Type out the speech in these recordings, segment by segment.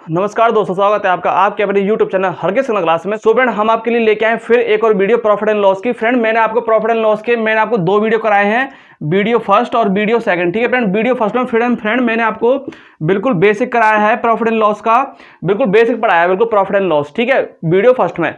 नमस्कार दोस्तों, स्वागत है आपका आपके अपने YouTube चैनल हरगिज क्लास में। सो फ्रेंड, हम आपके लिए लेके आए फिर एक और वीडियो प्रॉफिट एंड लॉस की। फ्रेंड, मैंने आपको प्रॉफिट एंड लॉस के दो वीडियो कराए हैं, वीडियो फर्स्ट और वीडियो सेकंड। ठीक है फ्रेंड, वीडियो फर्स्ट में फ्रेंड मैंने आपको बिल्कुल बेसिक कराया है प्रॉफिट एंड लॉस का, बिल्कुल बेसिक पढ़ाया है, बिल्कुल प्रॉफिट एंड लॉस। ठीक है, वीडियो फर्स्ट में।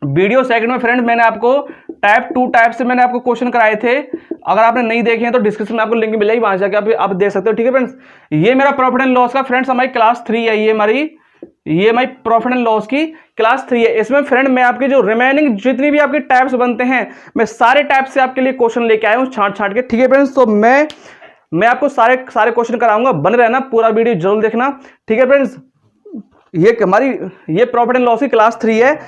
वीडियो सेकंड में फ्रेंड मैंने आपको टाइप 2 टाइप से मैंने आपको क्वेश्चन कराए थे। अगर आपने नहीं देखे हैं तो डिस्क्रिप्शन में आपको लिंक मिलेगी, वहां जाकर आप देख सकते हो। ठीक है फ्रेंड्स, ये मेरा प्रॉफिट एंड लॉस का फ्रेंड्स हमारी क्लास 3 है। ये हमारी प्रॉफिट एंड लॉस की क्लास 3 है। इसमें फ्रेंड मैं आपके जो रिमेनिंग जितनी भी आपके टाइप्स बनते हैं, मैं सारे टाइप से आपके लिए क्वेश्चन लेके आया हूं छांट के। ठीक है फ्रेंड्स, तो मैं आपको सारे क्वेश्चन कराऊंगा, बने रहना, पूरा वीडियो जरूर देखना। ठीक है फ्रेंड्स, ये प्रॉफिट एंड लॉस की क्लास 3 है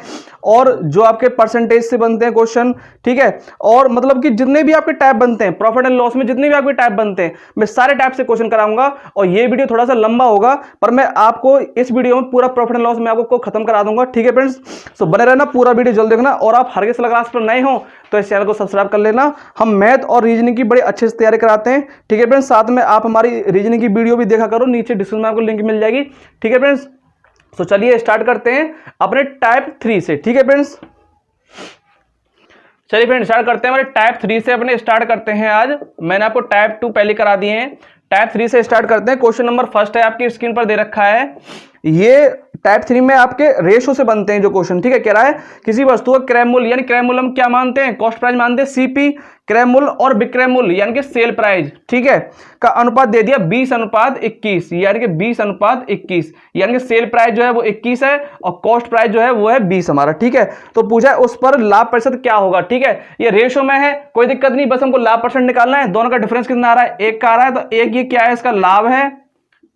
और जो आपके परसेंटेज से बनते हैं क्वेश्चन। ठीक है, और मतलब कि जितने भी आपके टाइप बनते हैं प्रॉफिट एंड लॉस में, जितने भी आपके टाइप बनते हैं, मैं सारे टाइप से क्वेश्चन कराऊंगा। और ये वीडियो थोड़ा सा लंबा होगा, पर मैं आपको इस वीडियो में पूरा प्रॉफिट एंड लॉस मैं आपको खत्म करा दूंगा। ठीक है फ्रेंड्स, तो बने रहना, पूरा वीडियो जल्द देखना। और आप हरगिज क्लास पर नए हो तो इस चैनल को सब्सक्राइब कर लेना। हम मैथ और रीजनिंग की बड़े अच्छे से तैयारी कराते हैं। ठीक है फ्रेंड्स, साथ में आप हमारी रीजनिंग की वीडियो भी देखा करो, नीचे डिस्क्रिप्शन में आपको लिंक मिल जाएगी। ठीक है फ्रेंड्स, तो चलिए स्टार्ट करते हैं अपने टाइप 3 से। ठीक है फ्रेंड्स, चलिए फ्रेंड्स स्टार्ट करते हैं हमारे टाइप 3 से। अपने स्टार्ट करते हैं। आज मैंने आपको टाइप 2 पहले करा दिए हैं, टाइप 3 से स्टार्ट करते हैं। क्वेश्चन नंबर फर्स्ट है, आपकी स्क्रीन पर दे रखा है। ये टाइप 3 में आपके रेशो से बनते हैं जो क्वेश्चन। ठीक है, कह रहा है किसी वस्तु का क्रय मूल्य, यानी क्रय मूल्य हम क्या मानते हैं, कॉस्ट प्राइस मानते हैं, सीपी क्रय मूल्य, और विक्रय मूल्य यानी कि सेल प्राइस, ठीक है, का अनुपात दे दिया 20:21, यानी कि 20:21, यानी कि सेल प्राइस जो है वो 21 है और कॉस्ट प्राइस जो है वो है 20 हमारा। ठीक है, तो पूछा है उस पर लाभ प्रतिशत क्या होगा। ठीक है, ये रेशो में है, कोई दिक्कत नहीं, बस हमको लाभ परसेंट निकालना है। दोनों का डिफरेंस कितना आ रहा है, 1 का आ रहा है, तो 1 ये क्या है, इसका लाभ है।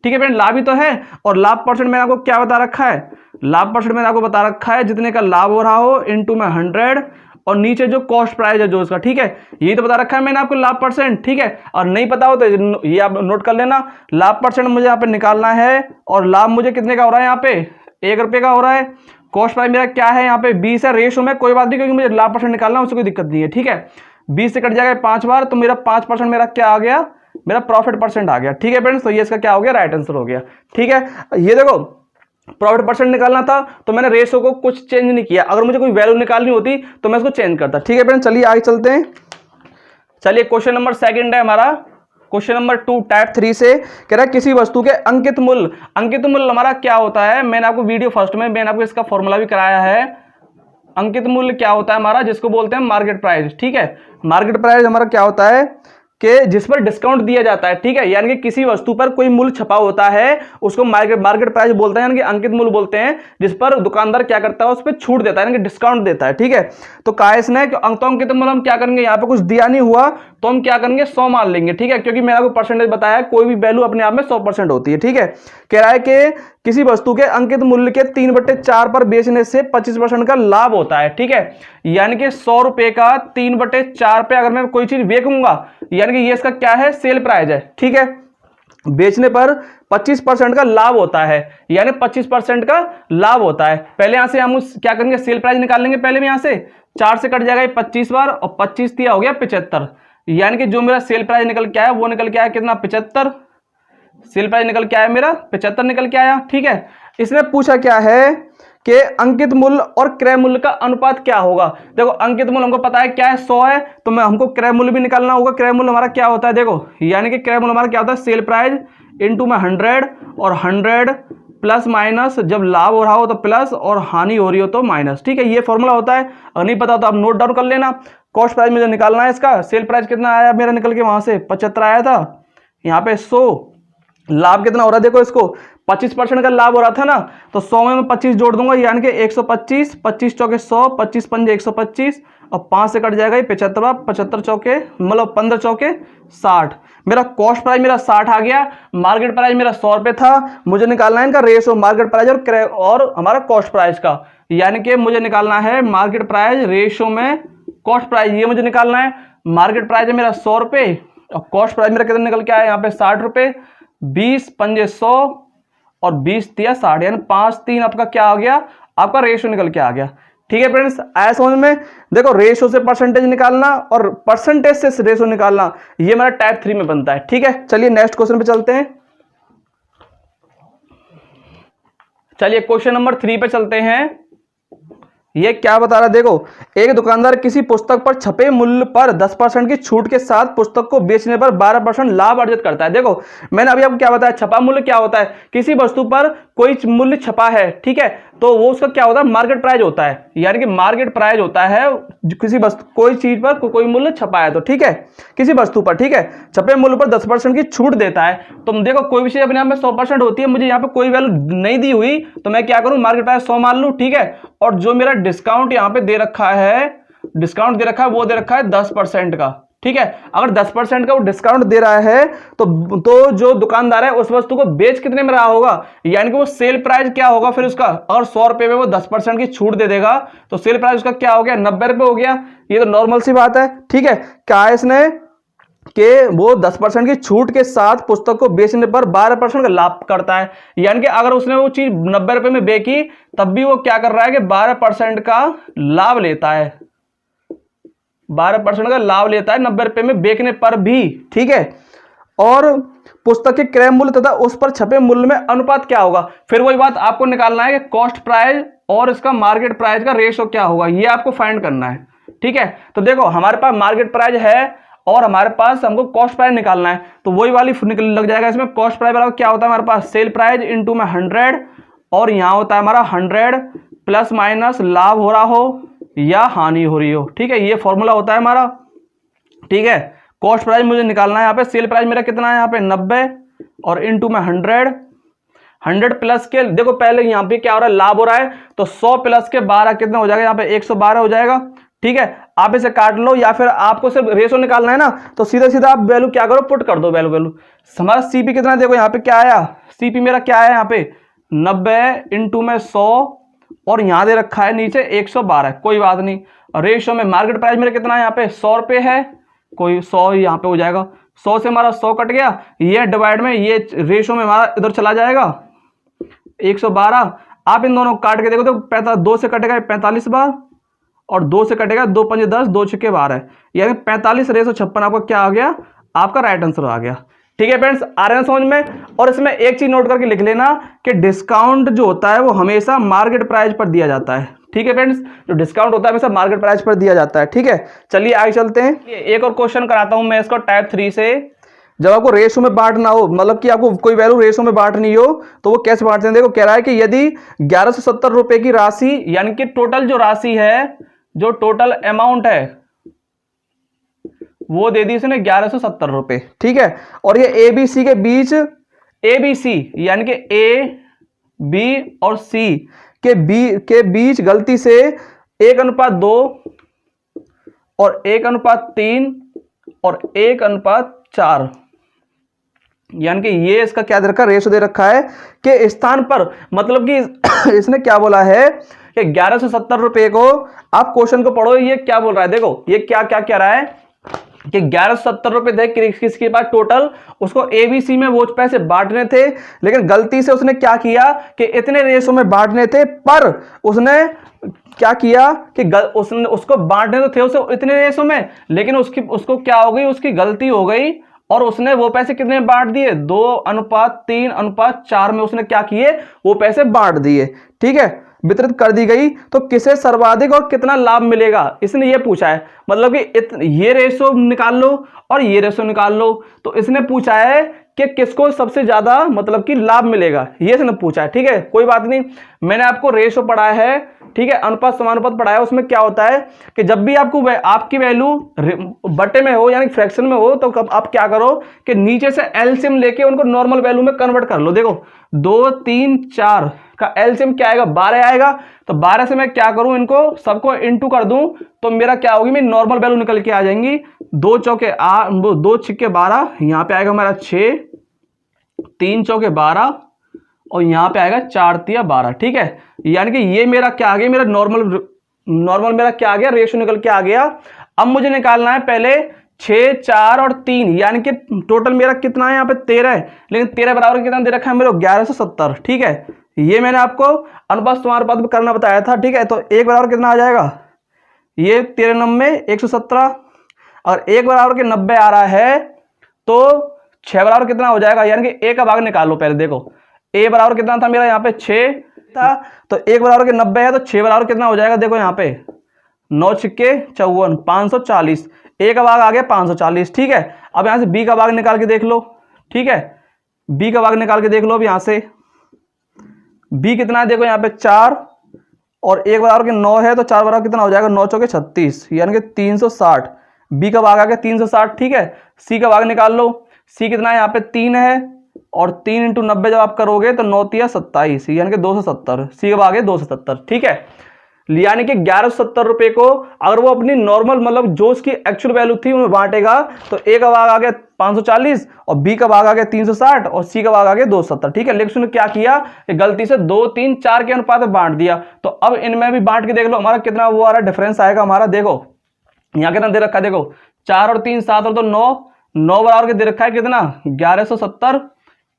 ठीक है फ्रेंड, लाभ ही तो है। और लाभ परसेंट मैंने आपको क्या बता रखा है, लाभ परसेंट मैंने आपको बता रखा है जितने का लाभ हो रहा हो इनटू में 100, और नीचे जो कॉस्ट प्राइस है जो इसका। ठीक है, यही तो बता रखा है मैंने आपको लाभ परसेंट। ठीक है, और नहीं पता हो तो ये आप नोट कर लेना। लाभ परसेंट मुझे यहाँ पे निकालना है, और लाभ मुझे कितने का हो रहा है, यहाँ पे 1 रुपये का हो रहा है। कॉस्ट प्राइस मेरा क्या है, यहाँ पे 20 है। रेशो में कोई बात नहीं, क्योंकि मुझे लाभ परसेंट निकालना है, उससे कोई दिक्कत नहीं है। ठीक है, 20 से कट जाएगा 5 बार, तो मेरा 5% मेरा क्या आ गया, मेरा प्रॉफिट परसेंट आ गया। ठीक है फ्रेंड्स, तो ये इसका क्या हो गया, राइट आंसर हो गया। ठीक है, ये देखो प्रॉफिट परसेंट निकालना था तो मैंने रेशो को कुछ चेंज नहीं किया। अगर मुझे कोई वैल्यू निकालनी होती तो मैं इसको चेंज करता। ठीक है फ्रेंड्स, चलिए आगे चलते हैं। चलिए क्वेश्चन नंबर सेकंड है हमारा, क्वेश्चन नंबर 2 टाइप 3 से। कह रहा है किसी वस्तु के अंकित मूल्य हमारा क्या होता है। मैंने आपको वीडियो फर्स्ट में मैंने आपको इसका फॉर्मूला भी कराया है। अंकित मूल्य क्या होता है हमारा, जिसको बोलते हैं मार्केट प्राइस। ठीक है, मार्केट प्राइस हमारा क्या होता है कि जिस पर डिस्काउंट दिया जाता है। ठीक है, यानी कि किसी वस्तु पर कोई मूल्य छपा होता है उसको मार्केट प्राइस बोलते हैं, यानी कि अंकित मूल्य बोलते हैं, जिस पर दुकानदार क्या करता है, उस पर छूट देता है, यानी कि डिस्काउंट देता है। ठीक है, तो कहा इसने कि अंकित मूल्य हम क्या करेंगे, यहाँ पे कुछ दिया नहीं हुआ तो हम क्या करेंगे, 100 मान लेंगे। ठीक है, क्योंकि मैंने आपको परसेंटेज बताया है, कोई भी वैल्यू अपने आप में 100% होती है। ठीक है, कह रहा है कि किसी वस्तु के अंकित मूल्य के 3/4 पर बेचने से 25% का लाभ होता है। ठीक है, यानी कि 100 रुपए का 3/4 पे अगर मैं कोई चीज बेचूंगा, यानी कि ये इसका क्या है, सेल प्राइस है। ठीक है, बेचने पर 25% का लाभ होता है, यानी 25% का लाभ होता है। पहले यहां से हम क्या करेंगे, सेल प्राइस निकाल लेंगे। पहले में यहां से 4 से कट जाएगा 25 बार, और 25 दिया हो गया 75, यानी कि जो मेरा सेल प्राइस निकल के आया वो निकल के आया कितना, 75। सेल प्राइस निकल के आया मेरा 75 निकल के आया। ठीक है, इसने पूछा क्या है कि अंकित मूल्य और क्रय मूल्य का अनुपात क्या होगा। देखो अंकित मूल्य हमको पता है क्या है, 100 है, तो मैं हमको क्रय मूल्य भी निकालना होगा। क्रय मूल्य हमारा क्या होता है, देखो, यानी कि क्रय मूल्य हमारा क्या होता है, सेल प्राइस इनटू में 100, और 100 प्लस माइनस, जब लाभ हो रहा हो तो प्लस और हानि हो रही हो तो माइनस। ठीक है, ये फॉर्मूला होता है। अगर नहीं पता तो आप नोट डाउन कर लेना। कॉस्ट प्राइस मुझे निकालना है, इसका सेल प्राइस कितना आया मेरा निकल के, वहां से 75 आया था, यहाँ पे 100, लाभ कितना हो रहा है, देखो इसको 25% का लाभ हो रहा था ना, तो 100 में मैं 25 जोड़ दूंगा, यानी कि 125, 25 चौके 100, 25 पंजे 125, और 5 से कट जाएगा 75, 75 चौके मतलब 15 चौके 60। मेरा कॉस्ट प्राइस मेरा 60 आ गया, मार्केट प्राइस मेरा 100 रुपये था। मुझे निकालना है इनका रेशो, मार्केट प्राइस और हमारा कॉस्ट प्राइस का, यानी कि मुझे निकालना है मार्केट प्राइस रेशो में कॉस्ट प्राइस, ये मुझे निकालना है। मार्केट प्राइस है मेरा 100 रुपये और कॉस्ट प्राइस मेरा कितना निकल के आया, यहाँ पे 60 रुपये। 20 पंजे 100 और 20 दिया 60, यानी 5 3 आपका क्या आ गया, आपका रेशो निकल के आ गया। ठीक है फ्रेंड्स, आया समझ में। देखो रेशो से परसेंटेज निकालना और परसेंटेज से रेशो निकालना, ये हमारा टाइप 3 में बनता है। ठीक है, चलिए नेक्स्ट क्वेश्चन पे चलते हैं। चलिए क्वेश्चन नंबर 3 पे चलते हैं। ये क्या बता रहा है, देखो, एक दुकानदार किसी पुस्तक पर छपे मूल्य पर 10% की छूट के साथ पुस्तक को बेचने पर 12% लाभ अर्जित करता है। देखो मैंने अभी आपको क्या बताया, छपा मूल्य क्या होता है, किसी वस्तु पर कोई मूल्य छपा है, ठीक है, तो वो उसका क्या होता है, मार्केट प्राइस होता है, यानी कि मार्केट प्राइस होता है किसी वस्तु, कोई चीज पर कोई मूल्य छपा है तो, ठीक है, किसी वस्तु पर, ठीक है, छपे मूल्य पर 10% की छूट देता है। तो देखो कोई भी चीज अपने आप में 100% होती है, मुझे यहाँ पे कोई वैल्यू नहीं दी हुई तो मैं क्या करूं, मार्केट प्राइस 100 मान लूं, ठीक है, और जो मेरा डिस्काउंट यहाँ पे दे रखा है, डिस्काउंट दे रखा है, वो दे रखा है 10% का, ठीक है। अगर 10% का वो डिस्काउंट दे रहा है तो जो दुकानदार है उस वस्तु को बेच कितने में रहा होगा, यानी कि वो सेल प्राइस क्या होगा फिर उसका, अगर 100 रुपए में वो 10% की छूट दे देगा तो सेल प्राइस उसका क्या हो गया, 90 रुपए हो गया। ये तो नॉर्मल सी बात है, ठीक है। क्या है इसने कि वो 10% की छूट के साथ पुस्तक को बेचने पर 12% का लाभ करता है, यानी कि अगर उसने वो चीज 90 रुपए में बेची तब भी वो क्या कर रहा है कि 12% का लाभ लेता है, 12% का लाभ लेता है 90 रुपए में बेचने पर भी, ठीक है। और पुस्तक के क्रय मूल्य तथा उस पर छपे मूल्य में अनुपात क्या होगा, फिर वही बात आपको निकालना है कि कॉस्ट प्राइस और इसका मार्केट प्राइस का रेशो क्या होगा, ये आपको फाइंड करना है, ठीक है। तो देखो हमारे पास मार्केट प्राइस है और हमारे पास हमको कॉस्ट प्राइस निकालना है, तो वही वाली लग जाएगा इसमें। कॉस्ट प्राइस बराबर क्या होता है हमारे पास, सेल प्राइस इंटू में 100, और यहां होता है हमारा 100 प्लस माइनस लाभ हो रहा हो या हानि हो रही हो, ठीक है, ये फॉर्मूला होता है हमारा, ठीक है। कॉस्ट प्राइस मुझे निकालना है यहाँ पे, सेल प्राइस मेरा कितना है यहाँ पे 90 और इंटू में 100 प्लस के, देखो पहले यहाँ पे क्या हो रहा है, लाभ हो रहा है, तो 100 प्लस के 12 कितना हो जाएगा, यहाँ पे 112 हो जाएगा, ठीक है। आप इसे काट लो या फिर आपको सिर्फ रेशो निकालना है ना, तो सीधा सीधा आप वैल्यू क्या करो, पुट कर दो वैल्यू। हमारा सीपी कितना, देखो यहाँ पे क्या आया, सीपी मेरा क्या है यहाँ पे 90 इंटू में 100 और यहां दे रखा है नीचे 112, कोई बात नहीं। रेशो में मार्केट प्राइस मेरा कितना है यहाँ पे 100 रुपए है, कोई 100 यहाँ पे हो जाएगा, 100 से हमारा 100 कट गया, ये डिवाइड में ये रेशो में हमारा इधर चला जाएगा 112। आप इन दोनों काट के देखो तो 2 से कटेगा 45 बार और 2 से कटेगा 2 5 10, 2 6 12, यानी 45/56 आपका क्या आ गया, आपका राइट आंसर आ गया, ठीक है फ्रेंड्स। आ रहे हैं समझ में। और इसमें एक चीज नोट करके लिख लेना कि डिस्काउंट जो होता है वो हमेशा मार्केट प्राइस पर दिया जाता है, ठीक है फ्रेंड्स, जो डिस्काउंट होता है हमेशा मार्केट प्राइस पर दिया जाता है, ठीक है। चलिए आगे चलते हैं, एक और क्वेश्चन कराता हूं मैं इसको टाइप 3 से। जब आपको रेशो में बांटना हो, मतलब कि आपको कोई वैल्यू रेशो में बांटनी हो तो वो कैसे बांटते हैं, देखो कह रहा है कि यदि 1170 रुपए की राशि, यानी कि टोटल जो राशि है, जो टोटल अमाउंट है वो दे दी इसने 1170 रुपए, ठीक है। और ये एबीसी के बीच, एबीसी यानी कि ए बी और सी के बीच गलती से 1:2 और 1:3 और 1:4, यानी कि ये इसका क्या दे रखा है, रेशो दे रखा है के स्थान पर, मतलब कि इसने क्या बोला है कि 1170 रुपए को, आप क्वेश्चन को पढ़ो ये क्या बोल रहा है, देखो ये क्या क्या कह रहा है कि 1170 रुपए देख किसके पास टोटल, उसको एबीसी में वो पैसे बांटने थे, लेकिन गलती से उसने क्या किया कि इतने रेशो में बांटने थे, पर उसने क्या किया कि उसने उसको बांटने तो थे उसे इतने रेशो में, लेकिन उसको क्या हो गई, उसकी गलती हो गई और उसने वो पैसे कितने में बांट दिए, 2:3:4 में उसने क्या किए, वो पैसे बांट दिए, ठीक है, वितरित कर दी गई। तो किसे सर्वाधिक और कितना लाभ मिलेगा, इसने ये पूछा है, मतलब कि ये रेशो निकाल लो और ये रेशो निकाल लो, तो इसने पूछा है कि किसको सबसे ज्यादा मतलब कि लाभ मिलेगा, ये इसने पूछा है, ठीक है। कोई बात नहीं, मैंने आपको रेशो पढ़ाया है, ठीक है, अनुपात समानुपात पढ़ाया है, उसमें क्या होता है कि जब भी आपको आपकी वैल्यू बटे में हो यानी फ्रैक्शन में हो, तो आप क्या करो कि नीचे से एलसीएम लेके उनको नॉर्मल वैल्यू में कन्वर्ट कर लो। देखो 2 3 4 का एलसीएम क्या आएगा, 12 आएगा, तो 12 से मैं क्या करूं, इनको सबको इंटू कर दूं तो मेरा क्या होगी, मेरी नॉर्मल वैल्यू निकल के आ जाएंगी, 2 चौके 8, 2 छिक्के 12, यहाँ पे आएगा हमारा 6, 3 चौके 12 और यहाँ पे आएगा 4 तिया 12, ठीक है। यानी कि ये मेरा क्या आ गया, मेरा नॉर्मल मेरा क्या आ गया, रेशो निकल के आ गया। अब मुझे निकालना है पहले 6 4 और 3, यानी कि टोटल मेरा कितना है यहाँ पे 13 है, लेकिन 13 बराबर कितना दे रखा है मेरे 1170, ठीक है। ये मैंने आपको अनुपात समानुपात में करना बताया था, ठीक है। तो 1 बराबर कितना आ जाएगा, ये 13 9 117 और 1 बराबर के 90 आ रहा है, तो 6 बराबर कितना हो जाएगा, यानी कि ए का भाग निकाल लो पहले। देखो ए बराबर कितना था मेरा यहाँ पे 6, था तो 1 बराबर के 90 है, तो 6 बराबर कितना हो जाएगा, देखो यहाँ पे 9 छिक्के 54, 540, ए का भाग आ गया 540। ठीक है, अब यहाँ से बी का भाग निकाल के देख लो। ठीक है, बी का भाग निकाल के देख लो। अब यहाँ से बी कितना है, देखो यहाँ पे 4 और 1 बराबर के 9 है, तो 4 बराबर कितना हो जाएगा, 9 चौके 36, यानी कि 360। बी का भाग आ गया 360। ठीक है, सी का भाग निकाल लो। सी कितना है, यहाँ पे 3 है और 3 इंटू 90 जब आप करोगे तो 9 तिया 27, यानी कि 270। सी का भाग है 270। ठीक है, यानी कि 1170 रुपए को अगर वो अपनी नॉर्मल मतलब जो उसकी एक्चुअल वैल्यू थी उनमें बांटेगा तो ए का भाग आ गया 540 और बी का भाग आ गया 360 और सी का भाग आ गया 270। ठीक है, लेकिन उसने क्या किया कि गलती से 2 3 4 के अनुपात में बांट दिया। तो अब इनमें भी बांट के देख लो हमारा कितना वो आ रहा डिफरेंस आएगा हमारा। देखो यहाँ कितना दे रखा है, देखो 4 और 3 7 और 2 9 बराबर के दे रखा है कितना, 1170।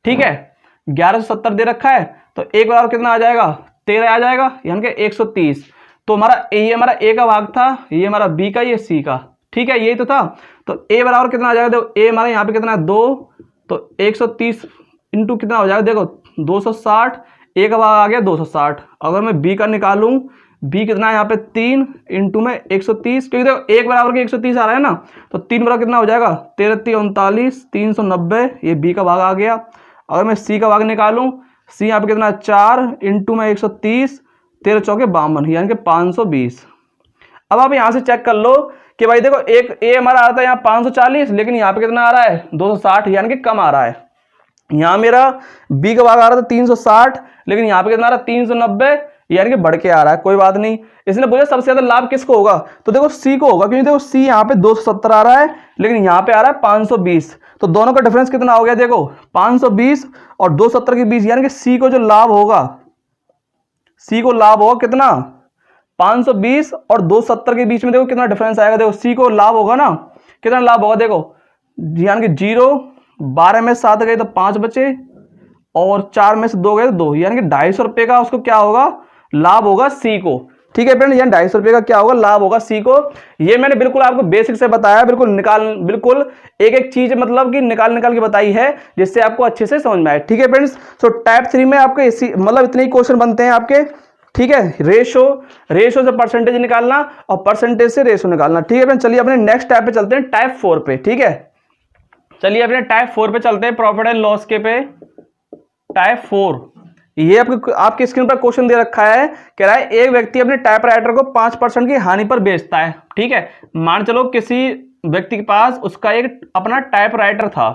ठीक है, 1170 दे रखा है, तो एक बराबर कितना आ जाएगा, 13 आ जाएगा, यानी कि 130। तो ये हमारा ए का भाग था, ये हमारा बी का, ये सी का। ठीक है, यही तो था। तो ए बराबर कितना आ जाएगा, देखो ए हमारा यहाँ पे कितना है 2, तो 130 इंटू कितना हो जाएगा, देखो 260, ए का भाग आ गया 260। अगर मैं बी का निकालूं, बी कितना है यहाँ पे 3 इंटू में 130, क्योंकि देखो एक बराबर के 130 आ रहा है ना, तो 3 बराबर कितना हो जाएगा, 13 39, 390, ये बी का भाग आ गया। अगर मैं सी का भाग निकालूं, सी यहाँ पे कितना है 4 इंटू में 130, 13 चौके 52, यानी कि 520। अब आप यहाँ से चेक कर लो कि भाई देखो एक ए हमारा आता है यहाँ 540, लेकिन यहाँ पे कितना आ रहा है 260, यानी कि कम आ रहा है। यहाँ मेरा बी का भाग आ रहा था 360, लेकिन यहाँ पे कितना आ रहा है 390, यानी कि बढ़ के आ रहा है। कोई बात नहीं, इसने पूछा सबसे ज्यादा लाभ किसको होगा, तो देखो सी को होगा, क्योंकि देखो सी यहाँ पे 270 आ रहा है, लेकिन यहाँ पे आ रहा है 520। तो दोनों का डिफरेंस कितना हो गया, देखो 520 और 270 के बीच, यानी कि सी को जो लाभ होगा, सी को लाभ होगा कितना 520 और 270 के बीच में, देखो कितना डिफरेंस आएगा। देखो सी को लाभ होगा ना, कितना लाभ होगा, देखो यानी कि 0, 12 में 7 गए तो 5 बचे और 4 में से 2 गए तो 2, यानी कि 250 रुपए का उसको क्या होगा, लाभ होगा सी को। ठीक है फ्रेंड, यानी 250 रुपए का क्या होगा, लाभ होगा सी को। ये मैंने बिल्कुल आपको बेसिक से बताया, बिल्कुल एक एक चीज मतलब कि निकाल के बताई है, जिससे आपको अच्छे से समझ में आए। ठीक है फ्रेंड्स, सो टाइप 3 में आपके इसी मतलब इतने ही क्वेश्चन बनते हैं आपके। ठीक है, रेशो से परसेंटेज निकालना और परसेंटेज से रेशो निकालना। ठीक है फ्रेंड, चलिए अपने नेक्स्ट टाइप पे चलते हैं, टाइप 4 पे। ठीक है, चलिए अपने टाइप 4 पे चलते हैं, प्रॉफिट एंड लॉस के पे। टाइप 4, ये आपकी स्क्रीन पर क्वेश्चन दे रखा है, कह रहा है एक व्यक्ति अपने टाइपराइटर को 5% की हानि पर बेचता है। ठीक है, मान चलो किसी व्यक्ति के पास उसका एक अपना टाइपराइटर था।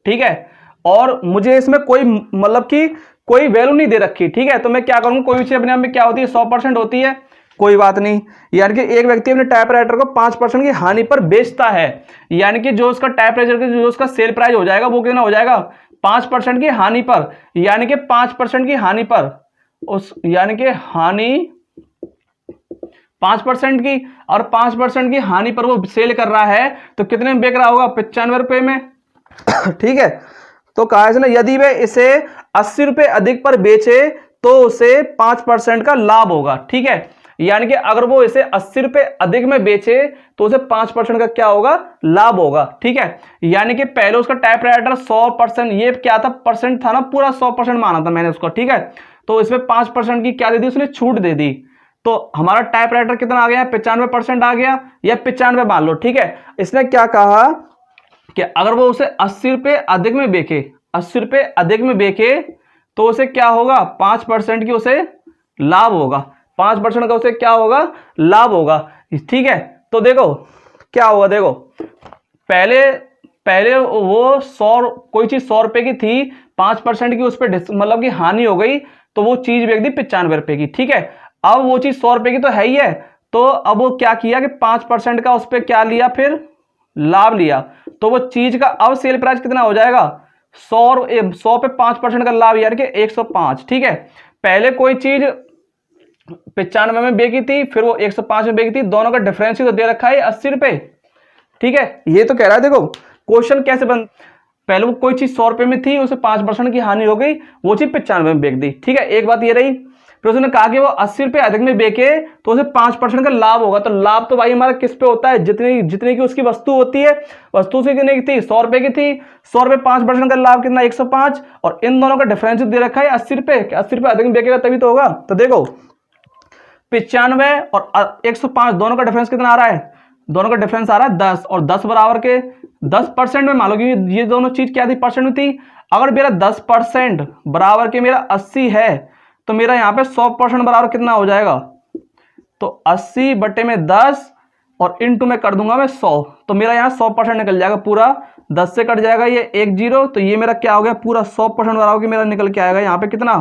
ठीक है, और मुझे इसमें कोई मतलब कि कोई वैल्यू नहीं दे रखी। ठीक है, तो मैं क्या करूंगा, कोई भी चीज अपने आप में क्या होती है 100% होती है, कोई बात नहीं। यानी कि एक व्यक्ति अपने टाइपराइटर को 5% की हानि पर बेचता है, यानी कि जो उसका टाइपराइटर का जो उसका सेल प्राइस हो जाएगा वो कितना हो जाएगा 5% की हानि पर, यानी कि 5% की हानि पर उस यानी कि हानि 5% की, और 5% की हानि पर वो सेल कर रहा है, तो कितने में बेच रहा होगा, 95 रुपए में। ठीक है, तो कहा है ना यदि वे इसे 80 रुपए अधिक पर बेचे तो उसे 5% का लाभ होगा। ठीक है, यानी कि अगर वो इसे 80 रुपए अधिक में बेचे तो उसे 5% का क्या होगा, लाभ होगा। ठीक है, यानी कि पहले उसका टाइपराइटर 100%, ये क्या था परसेंट था ना, पूरा 100% माना था मैंने उसको। ठीक है, तो इसमें 5% की क्या दे दी उसने, छूट दे दी। तो हमारा टाइपराइटर कितना आ गया, 95% आ गया, या 95 मान लो। ठीक है, इसने क्या कहा कि अगर वो उसे 80 रुपए अधिक में बेचे, 80 रुपए अधिक में बेचे तो उसे क्या होगा, 5% की उसे लाभ होगा, 5% का उसे क्या होगा, लाभ होगा। ठीक है, तो देखो क्या होगा, देखो पहले वो 100 कोई चीज 100 रुपए की थी, 5% की उस पर मतलब की हानि हो गई, तो वो चीज बेच दी 95 रुपए की। ठीक है, अब वो चीज 100 रुपए की तो है ही है, तो अब वो क्या किया कि 5% का उस पर क्या लिया, फिर लाभ लिया, तो वो चीज का अब सेल प्राइस कितना हो जाएगा, 100 पे 5% का लाभ, यानी कि 105। ठीक है, पहले कोई चीज 95 में बेची थी, फिर वो 105 में बेची थी, दोनों का डिफरेंस ही तो दे रखा है 80 रुपए। ठीक है, ये तो कह रहा है, देखो क्वेश्चन कैसे बन, पहले वो कोई चीज 100 रुपए में थी, उसे 5% की हानि हो गई, वो चीज 95 में बेच दी। ठीक है, एक बात ये रही। फिर उसने कहा कि वो 80 रुपये अधिक में बेचे तो उसे 5% का लाभ होगा। तो लाभ तो भाई हमारा किस पे होता है, जितनी जितनी की उसकी वस्तु होती है। वस्तु से कितनी की थी, 100 रुपए की थी। 100 रुपये 5% का लाभ कितना, 105। और इन दोनों का डिफरेंस दे रखा है 80 रुपये। 80 रुपये अधिक में बेचेगा तभी तो होगा। तो देखो 95 और 105 दोनों का डिफरेंस कितना आ रहा है, दोनों का डिफरेंस आ रहा है 10। और 10 बराबर के 10% में, मान लो कि ये दोनों चीज क्या थी, परसेंट में थी। अगर मेरा 10% बराबर के मेरा 80 है तो मेरा यहाँ पे 100% बराबर कितना हो जाएगा, तो 80 बटे में 10 और इनटू में कर दूंगा मैं 100। तो मेरा यहाँ 100% निकल जाएगा पूरा, 10 से कट जाएगा ये 1 0। तो ये मेरा क्या हो गया, पूरा 100% बराबर के मेरा निकल के आएगा यहाँ पे कितना,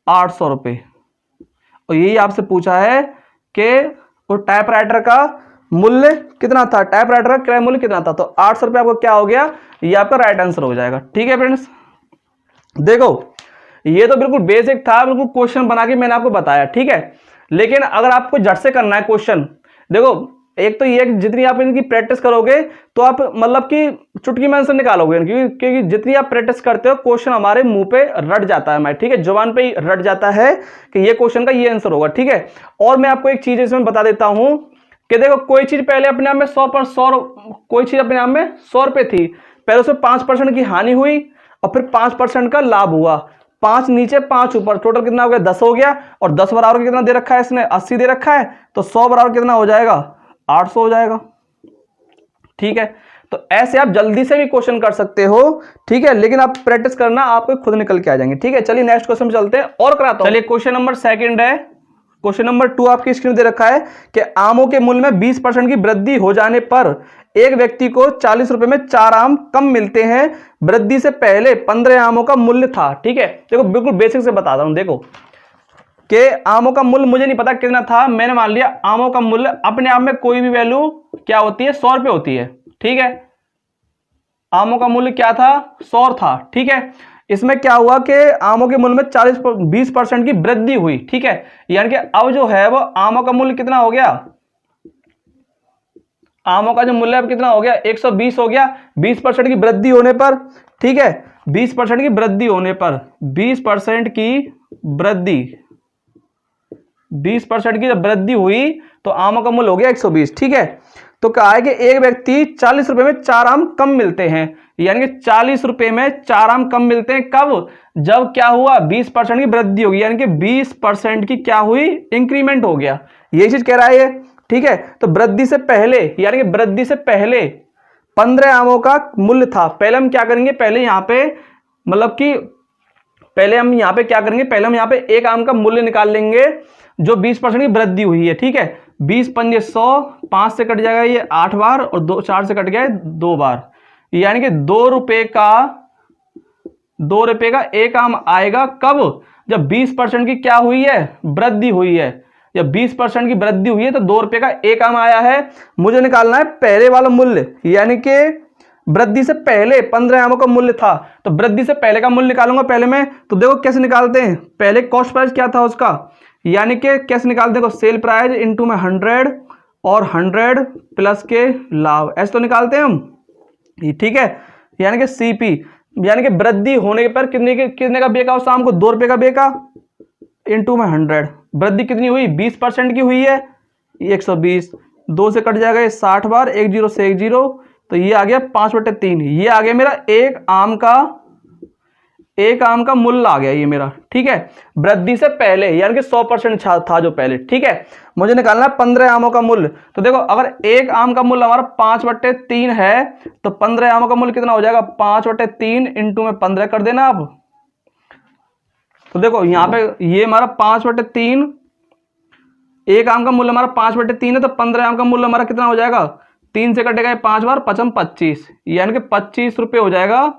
800 रुपये। और यही आपसे पूछा है कि वो टाइपराइटर का मूल्य कितना था, टाइपराइटर का क्रय मूल्य कितना था। तो 800 रुपये आपको क्या हो गया, ये आपका राइट आंसर हो जाएगा। ठीक है फ्रेंड्स, देखो ये तो बिल्कुल बेसिक था, बिल्कुल क्वेश्चन बना के मैंने आपको बताया। ठीक है, लेकिन अगर आपको झट से करना है क्वेश्चन, देखो एक तो ये जितनी आप इनकी प्रैक्टिस करोगे तो आप मतलब कि चुटकी में आंसर निकालोगे, क्योंकि जितनी आप प्रैक्टिस करते हो क्वेश्चन हमारे मुंह पे रट जाता है हमारे, ठीक है, जुबान पे ही रट जाता है कि ये क्वेश्चन का ये आंसर होगा। ठीक है, और मैं आपको एक चीज इसमें बता देता हूं कि देखो कोई चीज पहले अपने आप में 100 कोई चीज अपने आप में 100 रुपये थी, पहले उसमें 5% की हानि हुई और फिर 5% का लाभ हुआ। 5 नीचे 5 ऊपर, टोटल कितना हो गया, 10 हो गया। और 10 बराबर कितना दे रखा है इसने, 80 दे रखा है। तो 100 बराबर कितना हो जाएगा, 800 हो जाएगा। ठीक है, तो ऐसे आप जल्दी से भी क्वेश्चन कर सकते हो। ठीक है, लेकिन आप प्रैक्टिस करना, आपको खुद निकल के आ जाएंगे। ठीक है, चलिए नेक्स्ट क्वेश्चन पे चलते हैं और कराता हूं। चलिए क्वेश्चन नंबर 2 है। क्वेश्चन नंबर 2 आपकी स्क्रीन दे रखा है कि आमों के मूल्य में 20% की वृद्धि हो जाने पर एक व्यक्ति को 40 रुपए में 4 आम कम मिलते हैं। वृद्धि से पहले 15 आमों का मूल्य था। ठीक है, देखो बिल्कुल बेसिक से बता रहा हूं। देखो कि आमों का मूल्य मुझे नहीं पता कितना था, मैंने मान लिया आमों का मूल्य अपने आप में कोई भी वैल्यू क्या होती है, 100 रुपये होती है। ठीक है, आमों का मूल्य क्या था, 100 था। ठीक है, इसमें क्या हुआ कि आमों के मूल्य में 20% की वृद्धि हुई। ठीक है, यानी कि अब जो है वो आमों का मूल्य कितना हो गया, आमों का जो मूल्य अब कितना हो गया, 120 हो गया 20% की वृद्धि होने पर। ठीक है, 20% की वृद्धि होने पर, 20% की वृद्धि, 20% की जब वृद्धि हुई तो आमों का मूल्य हो गया 120। ठीक है, तो कहा है कि एक व्यक्ति 40 रुपए में 4 आम कम मिलते हैं, यानी कि 40 रुपए में 4 आम कम मिलते हैं। कब, जब क्या हुआ, 20% की वृद्धि होगी, यानी कि 20% की क्या हुई, इंक्रीमेंट हो गया, ये चीज कह रहा है ये। ठीक है, तो वृद्धि से पहले, यानी कि वृद्धि से पहले 15 आमों का मूल्य था। पहले हम क्या करेंगे, पहले यहां पे मतलब कि पहले हम यहां पे क्या करेंगे, पहले हम यहां पे एक आम का मूल्य निकाल लेंगे जो 20% की वृद्धि हुई है। ठीक है, 20 पंजे 100, 5 से कट जाएगा ये 8 बार और 2 4 से कट गया 2 बार, यानी कि 2 रुपए का एक आम आएगा। कब, जब 20% की क्या हुई है, वृद्धि हुई है। जब 20% की वृद्धि हुई है तो 2 रुपए का एक आम आया है। मुझे निकालना है पहले वाला मूल्य, यानी कि वृद्धि से पहले 15 आमों का मूल्य था, तो वृद्धि से पहले का मूल्य निकालूंगा पहले में। तो देखो कैसे निकालते हैं, पहले कॉस्ट प्राइस क्या था उसका, यानी कि कैसे निकालते हैं, सेल प्राइस इनटू में 100 और 100 प्लस के लाभ, ऐसे तो निकालते हैं हम। ठीक है, यानी कि सीपी, यानी कि वृद्धि होने पर कितने का बेका उस आम को, 2 रुपए का बेका इनटू में 100। वृद्धि कितनी हुई, 20% की हुई है, 120, 2 से कट जाएगा ये 60 बार, 1 0 से 1 0, तो ये आ गया 5/3। ये आ गया मेरा एक आम का मूल्य आ गया ये मेरा। ठीक है, वृद्धि से पहले, यानी कि 100% था जो पहले। ठीक है, मुझे निकालना है 15 आमों का मूल्य। तो देखो अगर एक आम का मूल्य हमारा 5/3 है तो 15 आमों का मूल्य कितना हो जाएगा, 5/3 इंटू में 15 कर देना आप। तो देखो यहां पे ये हमारा 5/3, एक आम का मूल्य हमारा 5/3 है, तो 15 आम का मूल्य हमारा कितना हो जाएगा, 3 से कटेगा 5 बार, 5 25, यानी कि 25 रुपये हो जाएगा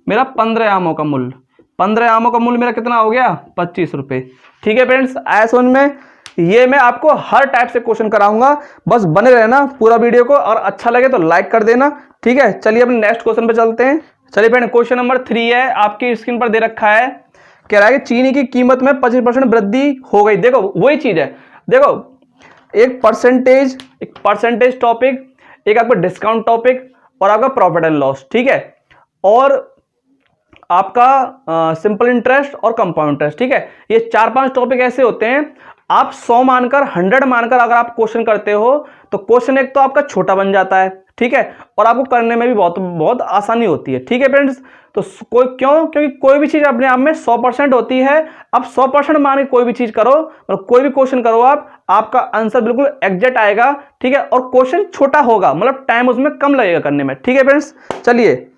मेरा 15 आमों का मूल्य। 15 आमों का मूल्य मेरा कितना हो गया, 25 रुपये। ठीक है फ्रेंड्स, आया समझ में। ये मैं आपको हर टाइप से क्वेश्चन कराऊंगा, बस बने रहना पूरा वीडियो को, और अच्छा लगे तो लाइक कर देना। ठीक है, चलिए अपने नेक्स्ट क्वेश्चन पे चलते हैं। चलिए फ्रेंड, क्वेश्चन नंबर 3 है, आपकी स्क्रीन पर दे रखा है, कह रहा है कि चीनी की कीमत में 25% वृद्धि हो गई। देखो वही चीज है, देखो एक परसेंटेज टॉपिक, एक आपका डिस्काउंट टॉपिक और आपका प्रॉफिट एंड लॉस। ठीक है, और आपका सिंपल इंटरेस्ट और कंपाउंड इंटरेस्ट। ठीक है, ये 4-5 टॉपिक ऐसे होते हैं, आप 100 मानकर 100 मानकर अगर आप क्वेश्चन करते हो तो क्वेश्चन एक तो आपका छोटा बन जाता है, ठीक है, और आपको करने में भी बहुत बहुत आसानी होती है। ठीक है फ्रेंड्स, तो क्योंकि कोई भी चीज अपने आप में 100% होती है। आप 100% मान के कोई भी चीज करो और कोई भी क्वेश्चन करो आपका आंसर बिल्कुल एग्जैक्ट आएगा। ठीक है, और क्वेश्चन छोटा होगा, मतलब टाइम उसमें कम लगेगा करने में। ठीक है फ्रेंड्स, चलिए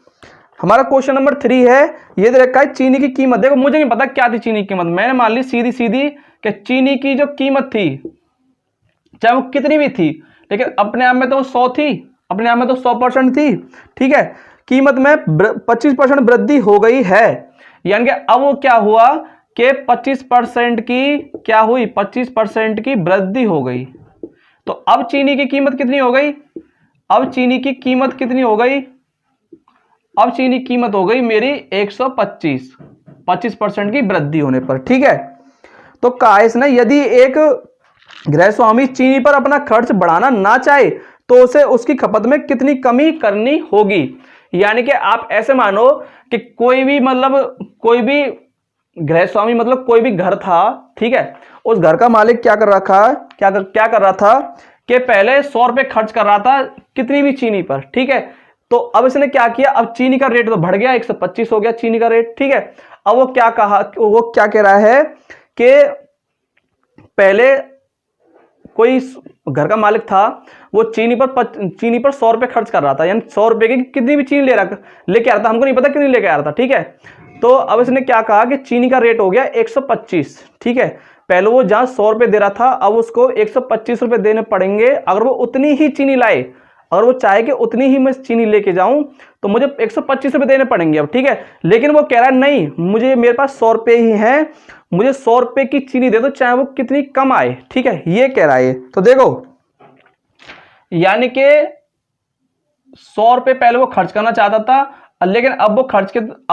हमारा क्वेश्चन नंबर 3 है, ये दे रखा है चीनी की कीमत। देखो मुझे नहीं पता क्या थी चीनी की कीमत, मैंने मान ली सीधी सीधी कि चीनी की जो कीमत थी चाहे वो कितनी भी थी, लेकिन अपने आप में तो 100 थी, अपने आप में तो 100% थी। ठीक है, कीमत में 25% वृद्धि हो गई है, यानी कि अब वो क्या हुआ कि 25% की क्या हुई, 25% की वृद्धि हो गई। तो अब चीनी की कीमत कितनी हो गई, अब चीनी की कीमत कितनी हो गई, अब चीनी कीमत हो गई मेरी 125, 25% की वृद्धि होने पर। ठीक है, तो कहा इसने यदि एक गृहस्वामी चीनी पर अपना खर्च बढ़ाना ना चाहे तो उसे उसकी खपत में कितनी कमी करनी होगी। यानी कि आप ऐसे मानो कि कोई भी गृहस्वामी मतलब कोई भी घर था, ठीक है, उस घर का मालिक क्या कर रहा था कि पहले 100 रुपए खर्च कर रहा था कितनी भी चीनी पर। ठीक है, तो अब इसने क्या किया, अब चीनी का रेट तो बढ़ गया, 125 हो गया चीनी का रेट। ठीक है, अब वो क्या कह रहा है कि पहले कोई घर का मालिक था, वो चीनी पर 100 रुपए खर्च कर रहा था, यानी 100 रुपए की कितनी भी चीनी लेके आ रहा था, हमको नहीं पता कितनी लेके आ रहा था। ठीक है, तो अब इसने क्या कहा कि चीनी का रेट हो गया 125। ठीक है, पहले वो जहां 100 रुपए दे रहा था, अब उसको 125 रुपए देने पड़ेंगे अगर वो उतनी ही चीनी लाए। अगर वो चाहे कि उतनी ही मैं चीनी लेके जाऊं तो मुझे 125 रुपए देने पड़ेंगे अब। ठीक है, लेकिन वो कह रहा है नहीं, मेरे पास 100 रुपए ही है, मुझे 100 रुपए की चीनी दे दो चाहे वो कितनी कम आए। ठीक है, ये कह रहा है। तो देखो यानी कि 100 रुपए पहले वो खर्च करना चाहता था, लेकिन अब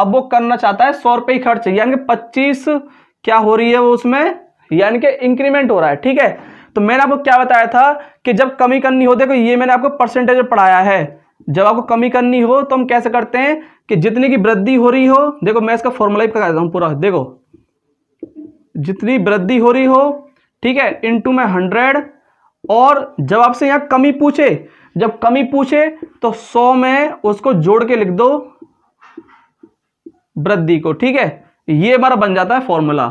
वो करना चाहता है 100 रुपए ही खर्च, यानी कि 25 क्या हो रही है वो उसमें, यानी कि इंक्रीमेंट हो रहा है। ठीक है, तो मैंने आपको क्या बताया था कि जब कमी करनी हो, देखो ये मैंने आपको परसेंटेज में पढ़ाया है, जब आपको कमी करनी हो तो हम कैसे करते हैं कि जितनी की वृद्धि हो रही हो, देखो मैं इसका फॉर्मूला बता देता हूं पूरा, देखो जितनी वृद्धि हो रही हो, ठीक है, इनटू में 100, और जब आपसे यहां कमी पूछे, जब कमी पूछे तो 100 में उसको जोड़ के लिख दो वृद्धि को। ठीक है, ये हमारा बन जाता है फॉर्मूला।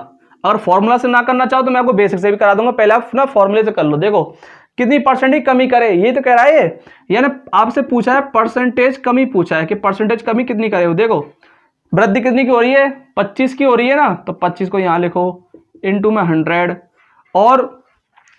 अगर फॉर्मूला से ना करना चाहो तो मैं आपको बेसिक से भी करा दूंगा, पहले आप ना फॉर्मूले से कर लो। देखो कितनी परसेंट ही कमी करे, ये तो कह रहा है, यानी आपसे पूछा है परसेंटेज कमी पूछा है कि परसेंटेज कमी कितनी करे हो। देखो वृद्धि कितनी की हो रही है, 25 की हो रही है ना, तो 25 को यहां लिखो इनटू में 100, और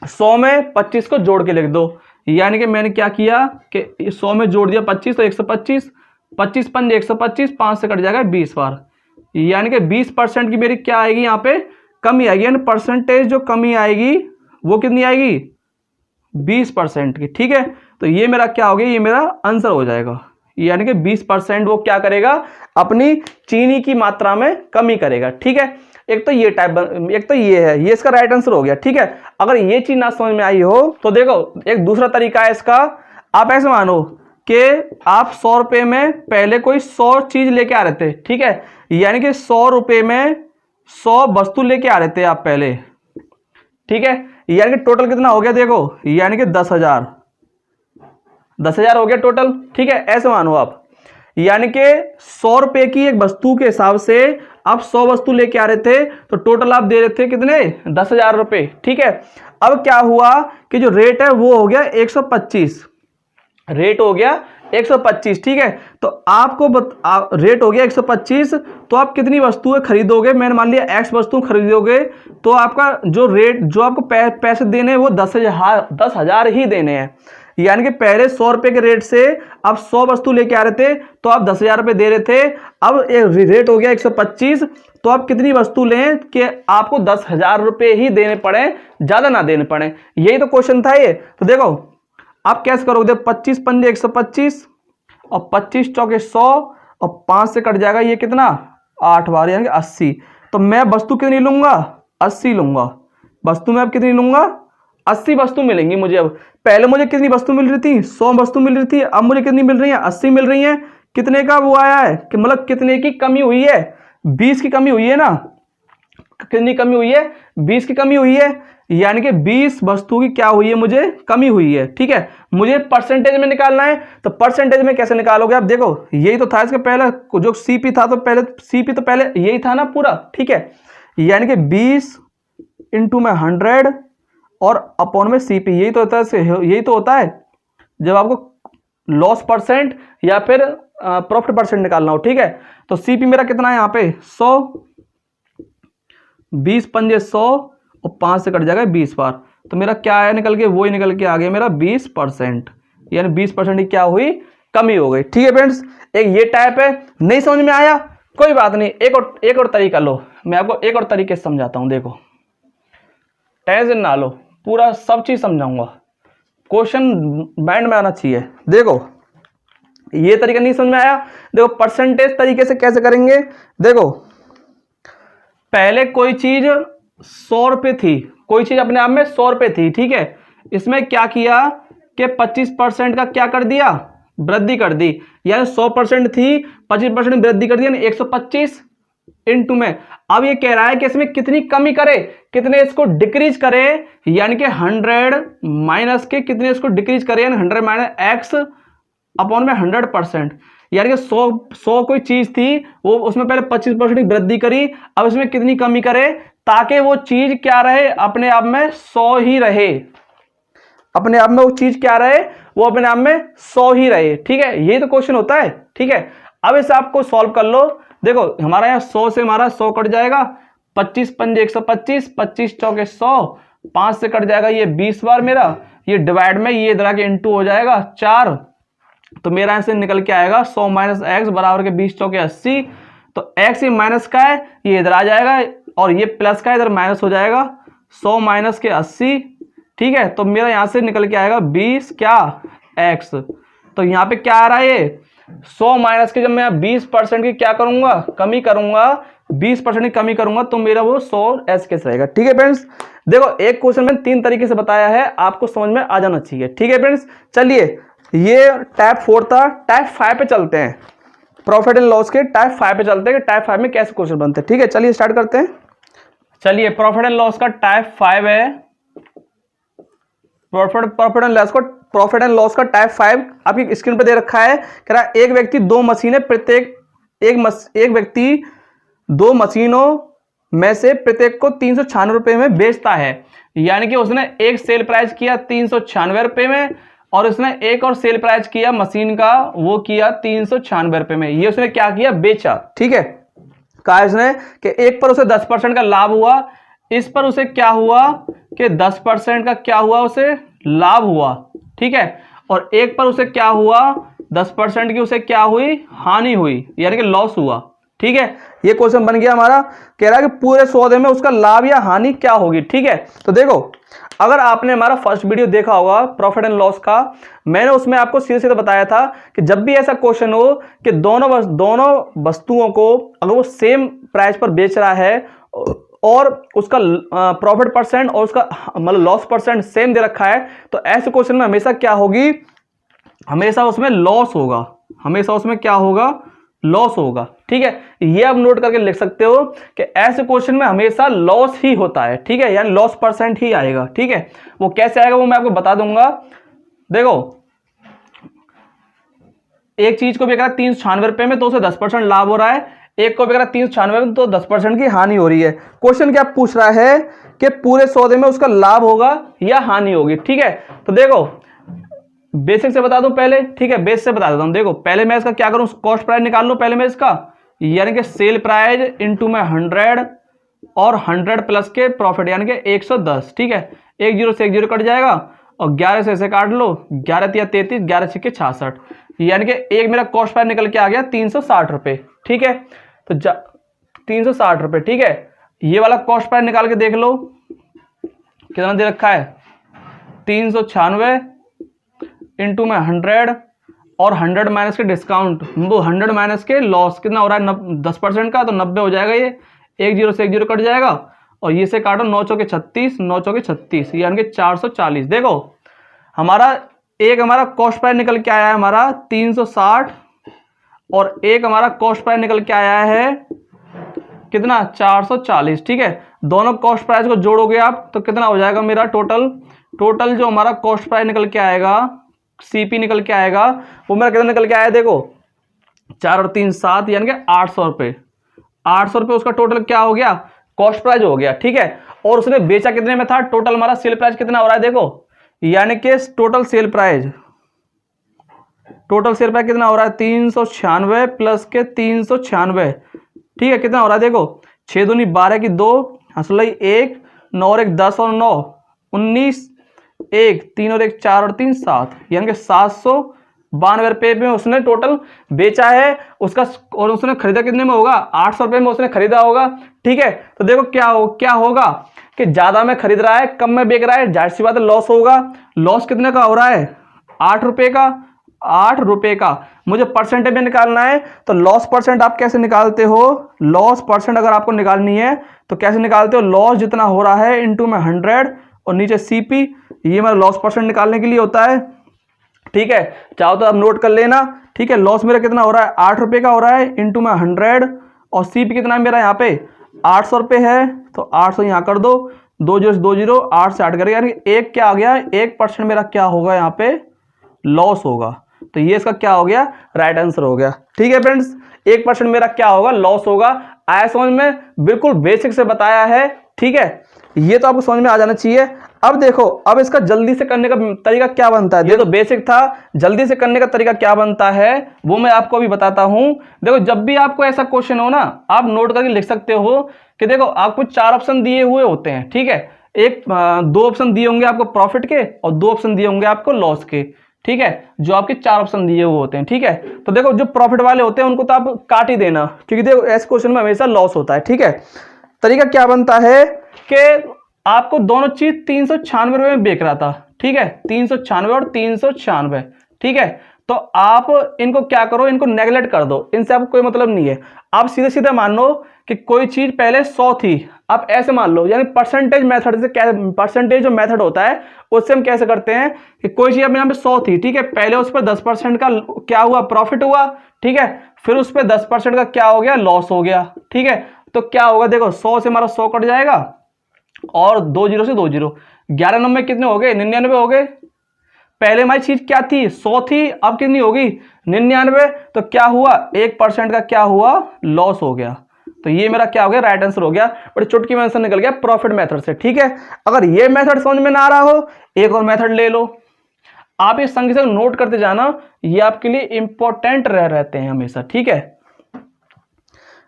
100 में 25 को जोड़ के लिख दो। यानी कि मैंने क्या किया कि 100 में जोड़ दिया 25 तो 125, 25 पंज 125, 5 से कट जाएगा 20 बार, यानी कि 20% की मेरी क्या आएगी यहाँ पे कमी आएगी, यानी परसेंटेज जो कमी आएगी वो कितनी आएगी 20% की। ठीक है, तो ये मेरा क्या हो गया, ये मेरा आंसर हो जाएगा, यानी कि 20% वो क्या करेगा अपनी चीनी की मात्रा में कमी करेगा। ठीक है, एक तो ये एक तो ये है, ये इसका राइट आंसर हो गया। ठीक है, अगर ये चीज ना समझ में आई हो तो देखो एक दूसरा तरीका है इसका, आप ऐसे मानो कि आप 100 रुपए में पहले कोई 100 चीज लेके आ रहे थे। ठीक है, यानी कि 100 रुपए में 100 वस्तु लेके आ रहे थे आप पहले। ठीक है, यानी कि टोटल कितना हो गया देखो, यानी कि 10,000 हो गया टोटल। ठीक है, ऐसे मानो आप, यानी कि 100 रुपए की एक वस्तु के हिसाब से आप 100 वस्तु लेके आ रहे थे, तो टोटल आप दे रहे थे कितने 10,000 रुपए। ठीक है, अब क्या हुआ कि जो रेट है वो हो गया 125, रेट हो गया 125। ठीक है, तो आपको रेट हो गया 125, तो आप कितनी वस्तुएं खरीदोगे, मैंने मान लिया x वस्तु खरीदोगे, तो आपका जो रेट जो आपको पैसे देने हैं वो 10,000 ही देने हैं। यानी कि पहले 100 रुपए के रेट से आप 100 वस्तु लेके आ रहे थे तो आप 10,000 रुपए दे रहे थे, अब रेट हो गया 125, तो आप कितनी वस्तु लें कि आपको 10,000 रुपए ही देने पड़े, ज्यादा ना देने पड़े। यही तो क्वेश्चन था ये। तो देखो आप कैसे करोगे, 25 पंजे 125 और 25 चौके 100 और 5 से कट जाएगा ये कितना 8 बार, यानी 80। तो मैं वस्तु कितनी लूंगा 80 लूंगा, वस्तु में अब कितनी लूंगा 80 वस्तु मिलेंगी मुझे। अब पहले मुझे कितनी वस्तु मिल रही थी 100 वस्तु मिल रही थी, अब मुझे कितनी मिल रही है 80 मिल रही है। कितने का वो आया है कि मतलब कितने की कमी हुई है, 20 की कमी हुई है ना, कितनी कमी हुई है, 20 की कमी हुई है, यानी कि 20 वस्तु की क्या हुई है, मुझे कमी हुई है। ठीक है, मुझे परसेंटेज में निकालना है, तो परसेंटेज में कैसे निकालोगे आप, देखो यही तो था इसके पहले जो सीपी था, तो पहले सीपी तो पहले यही था ना पूरा। ठीक है, यानी कि 20 इंटू में 100 और अपॉन में सीपी, यही तो होता है, यही तो होता है जब आपको लॉस परसेंट या फिर प्रॉफिट परसेंट निकालना हो। ठीक है, तो सीपी मेरा कितना है यहाँ पे 100, 20 पंजे 100 और 5 से कट जाएगा 20 बार, तो मेरा क्या आया निकल के, वो ही निकल के आ गया मेरा 20%, यानी 20% की क्या हुई, कमी हो गई। ठीक है फ्रेंड्स, एक ये टाइप है। नहीं समझ में आया कोई बात नहीं, एक और तरीका लो, मैं आपको एक और तरीके से समझाता हूं। देखो टेंशन ना लो, पूरा सब चीज समझाऊंगा, क्वेश्चन बैंड में आना चाहिए। देखो ये तरीका नहीं समझ में आया, देखो परसेंटेज तरीके से कैसे करेंगे। देखो पहले कोई चीज 100 रुपये थी, कोई चीज अपने आप में 100 रुपये थी। ठीक है, इसमें क्या किया कि 25% का क्या कर दिया, वृद्धि कर दी, यानी 100% थी, 25% वृद्धि कर दी, यानी 125 इंटू में। अब ये कह रहा है कि इसमें कितनी कमी करे, कितने इसको डिक्रीज करे, यानी कि 100 माइनस के कितने इसको डिक्रीज करे, यानी 100 माइनस एक्स अपॉन में 100%, यानी कि 100 कोई चीज थी, वो उसमें पहले 25% की वृद्धि करी, अब इसमें कितनी कमी करे ताकि वो चीज क्या रहे, अपने आप में 100 ही रहे, अपने आप में वो चीज क्या रहे, वो अपने आप में 100 ही रहे। ठीक है, यही तो क्वेश्चन होता है। ठीक है, अब इसे आपको सॉल्व कर लो। देखो हमारा यहाँ 100 से हमारा 100 कट जाएगा, 25 पंजे 125, 25 चौके 100, 5 से कट जाएगा ये 20 बार मेरा, ये डिवाइड में ये इधर आके इंटू हो जाएगा 4, तो मेरा यहाँ से निकल के आएगा 100 माइनस एक्स बराबर के 20 चौके 80, तो एक्स ये माइनस का है, ये इधर आ जाएगा, और ये प्लस का इधर माइनस हो जाएगा, 100 माइनस के 80। ठीक है, तो मेरा यहाँ से निकल के आएगा 20 क्या एक्स, तो यहाँ पे क्या आ रहा है, ये 100 माइनस के जब मैं 20% की क्या करूंगा, कमी करूंगा, 20% की कमी करूंगा, तो मेरा वो 100 एस कैसे रहेगा। ठीक है फ्रेंड्स, देखो एक क्वेश्चन में 3 तरीके से बताया है, आपको समझ में आ जाना चाहिए। ठीक है फ्रेंड्स, चलिए ये टाइप 4 था, टाइप 5 पे चलते हैं, प्रॉफिट एंड लॉस के टाइप 5 पे चलते हैं कि टाइप 5 में कैसे क्वेश्चन बनते हैं। ठीक है, चलिए स्टार्ट करते हैं। चलिए प्रॉफिट एंड लॉस का टाइप 5 है, प्रॉफिट एंड लॉस का टाइप 5 आपकी स्क्रीन पे दे रखा है। कह रहा है एक व्यक्ति 2 मशीनें प्रत्येक एक व्यक्ति 2 मशीनों में से प्रत्येक को 396 रुपए में बेचता है, यानी कि उसने एक सेल प्राइस किया 396 रुपए में, और उसने एक और सेल प्राइस किया मशीन का, वो किया 396 रुपए में, ये उसने क्या किया, बेचा। ठीक है, कहा इसने कि एक पर उसे 10% का लाभ हुआ, इस पर उसे क्या हुआ कि 10% का क्या हुआ, उसे लाभ हुआ। ठीक है, और एक पर उसे क्या हुआ, 10% की उसे क्या हुई, हानि हुई, यानी कि लॉस हुआ। ठीक है, ये क्वेश्चन बन गया हमारा। कह रहा है कि पूरे सौदे में उसका लाभ या हानि क्या होगी। ठीक है, तो देखो अगर आपने हमारा फर्स्ट वीडियो देखा होगा प्रॉफिट एंड लॉस का, मैंने उसमें आपको सीधे सीधे बताया था कि जब भी ऐसा क्वेश्चन हो कि दोनों वस्तुओं को अगर वो सेम प्राइस पर बेच रहा है और उसका प्रॉफिट परसेंट और उसका मतलब लॉस परसेंट सेम दे रखा है, तो ऐसे क्वेश्चन में हमेशा क्या होगी, हमेशा उसमें लॉस होगा, हमेशा उसमें क्या होगा, लॉस होगा। ठीक है, ये आप नोट करके लिख सकते हो कि ऐसे क्वेश्चन में हमेशा लॉस ही होता है। ठीक है, यानी लॉस परसेंट ही आएगा। ठीक है, वो कैसे आएगा वो मैं आपको बता दूंगा। देखो एक चीज को बेच रहा है 396 रुपए में, तो उसे 10% लाभ हो रहा है, एक को बेच रहा है 396 में, तो 10% की हानि हो रही है। क्वेश्चन क्या पूछ रहा है कि पूरे सौदे में उसका लाभ होगा या हानि होगी। ठीक है, तो देखो बेसिक से बता दूं पहले। ठीक है, बेस से बता देता हूं। देखो पहले मैं इसका क्या करूं, कॉस्ट प्राइस निकाल लो पहले मैं इसका, यानी कि सेल प्राइस इंटू में 100 और 100 प्लस के प्रॉफिट यानी कि 110। ठीक है, 1 0 से 1 0 कट जाएगा और 11 से ऐसे काट लो, 11 तिया 33, 11 छक्के 66, यानी कि एक मेरा कॉस्ट प्राइस निकल के आ गया 360 रुपए। ठीक है, तो 360 रुपए। ठीक है, ये वाला कॉस्ट प्राइस निकाल के देख लो कितना दे रखा है, 396 इंटू में 100 और 100 माइनस के डिस्काउंट, वो 100 माइनस के लॉस कितना हो रहा है 10% का, तो 90 हो जाएगा। ये 1 0 से 1 0 कट जाएगा और ये से काटो 9 चौके 36, 9 चौके 36, यानी कि 440। देखो हमारा कॉस्ट प्राइस निकल के आया है हमारा 360 और एक हमारा कॉस्ट प्राइस निकल के आया है कितना 440। ठीक है, दोनों कॉस्ट प्राइस को जोड़ोगे आप तो कितना हो जाएगा मेरा टोटल जो हमारा कॉस्ट प्राइस निकल के आएगा, सीपी निकल के आएगा, वो मेरा कितना निकल के आया देखो 4 और 3 7 यानी कि 800 रुपये। 800 रुपये उसका टोटल क्या हो गया, कॉस्ट प्राइस हो गया। ठीक है, और उसने बेचा कितने में था, टोटल हमारा सेल प्राइस कितना हो रहा है देखो, यानी कि टोटल सेल प्राइस कितना हो रहा है 396 प्लस के 396। ठीक है, कितना हो रहा है देखो 6 दूनी 12 की 2 हंसलाई 1 9 और 1 10 और 9 19 1 3 और 1 4 और 3 7 यानी कि 792 रुपये में उसने टोटल बेचा है उसका। और उसने खरीदा कितने में होगा, 800 रुपये में उसने खरीदा होगा। ठीक है, तो देखो क्या होगा कि ज्यादा में खरीद रहा है कम में बेच रहा है, जाहिर सी बात है लॉस होगा। लॉस कितने का हो रहा है 8 रुपये का, 8 रुपये का। मुझे परसेंटेज में निकालना है तो लॉस परसेंट आप कैसे निकालते हो, लॉस परसेंट अगर आपको निकालनी है तो कैसे निकालते हो, लॉस जितना हो रहा है इनटू में 100 और नीचे सीपी, ये मेरा लॉस परसेंट निकालने के लिए होता है। ठीक है, चाहो तो आप नोट कर लेना। ठीक है, लॉस मेरा कितना हो रहा है 8 रुपये का हो रहा है इनटू में 100 और सीपी कितना है मेरा यहाँ पे 800 रुपये है, तो 800 यहाँ कर दो, 2 0 2 0 8 से 8 करेगा, यानी एक क्या आ गया 1% मेरा क्या होगा यहाँ पे लॉस होगा। तो ये इसका क्या हो गया, राइट आंसर हो गया। ठीक है फ्रेंड्स, 1% मेरा क्या होगा लॉस होगा। आया समझ में, बिल्कुल बेसिक से बताया है। ठीक है, ये तो आपको समझ में आ जाना चाहिए। अब देखो, अब इसका जल्दी से करने का तरीका क्या बनता है, ये तो बेसिक था, जल्दी से करने का तरीका क्या बनता है वो मैं आपको अभी बताता हूं। देखो, जब भी आपको ऐसा क्वेश्चन हो ना, आप नोट करके लिख सकते हो कि देखो आपको 4 ऑप्शन दिए हुए होते हैं। ठीक है, 2 ऑप्शन दिए होंगे आपको प्रॉफिट के और 2 ऑप्शन दिए होंगे आपको लॉस के। ठीक है, जो आपके 4 ऑप्शन दिए हुए होते हैं। ठीक है, तो देखो जो प्रॉफिट वाले होते हैं उनको तो आप काट ही देना, क्योंकि देखो ऐसे क्वेश्चन में हमेशा लॉस होता है। ठीक है, तरीका क्या बनता है कि आपको दोनों चीज 396 रुपये में बेच रहा था। ठीक है, 396 और 396। ठीक है, तो आप इनको क्या करो, इनको नेगलेक्ट कर दो, इनसे आपको कोई मतलब नहीं है। आप सीधे सीधे मान लो कि कोई चीज पहले 100 थी, आप ऐसे मान लो, यानी परसेंटेज मेथड से, क्या परसेंटेज जो मेथड होता है उससे हम कैसे करते हैं कि कोई चीज अपने यहाँ पे 100 थी। ठीक है, पहले उस पर 10% का क्या हुआ, प्रॉफिट हुआ। ठीक है, फिर उस पर 10% का क्या हो गया, लॉस हो गया। ठीक है, तो क्या होगा देखो 100 से हमारा 100 कट जाएगा और 2 0 से 2 0, 11 नंबर कितने हो गए 99 हो गए। पहले हमारी चीज क्या थी 100 थी, अब कितनी होगी 99। तो क्या हुआ 1% का क्या हुआ लॉस हो गया। तो ये मेरा क्या हो गया, राइट आंसर हो गया। बड़ी चुटकी में आंसर निकल गया प्रॉफिट मेथड से। ठीक है, अगर ये मेथड समझ में ना आ रहा हो, एक और मेथड ले लो। आप ये संग संग नोट करते जाना, ये आपके लिए इंपॉर्टेंट रहते हैं हमेशा। ठीक है,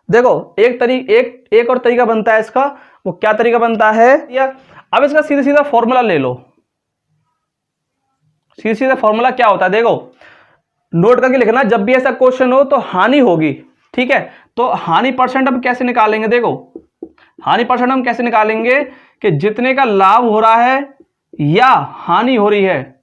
देखो एक और तरीका बनता है इसका, वो क्या तरीका बनता है, या अब इसका सीधा सीधा फॉर्मूला ले लो। सीधा सीधा फॉर्मूला क्या होता है देखो, नोट करके लिखना, जब भी ऐसा क्वेश्चन हो तो हानि होगी। ठीक है, तो हानि परसेंट हम कैसे निकालेंगे, देखो हानि परसेंट हम कैसे निकालेंगे कि जितने का लाभ हो रहा है या हानि हो रही है,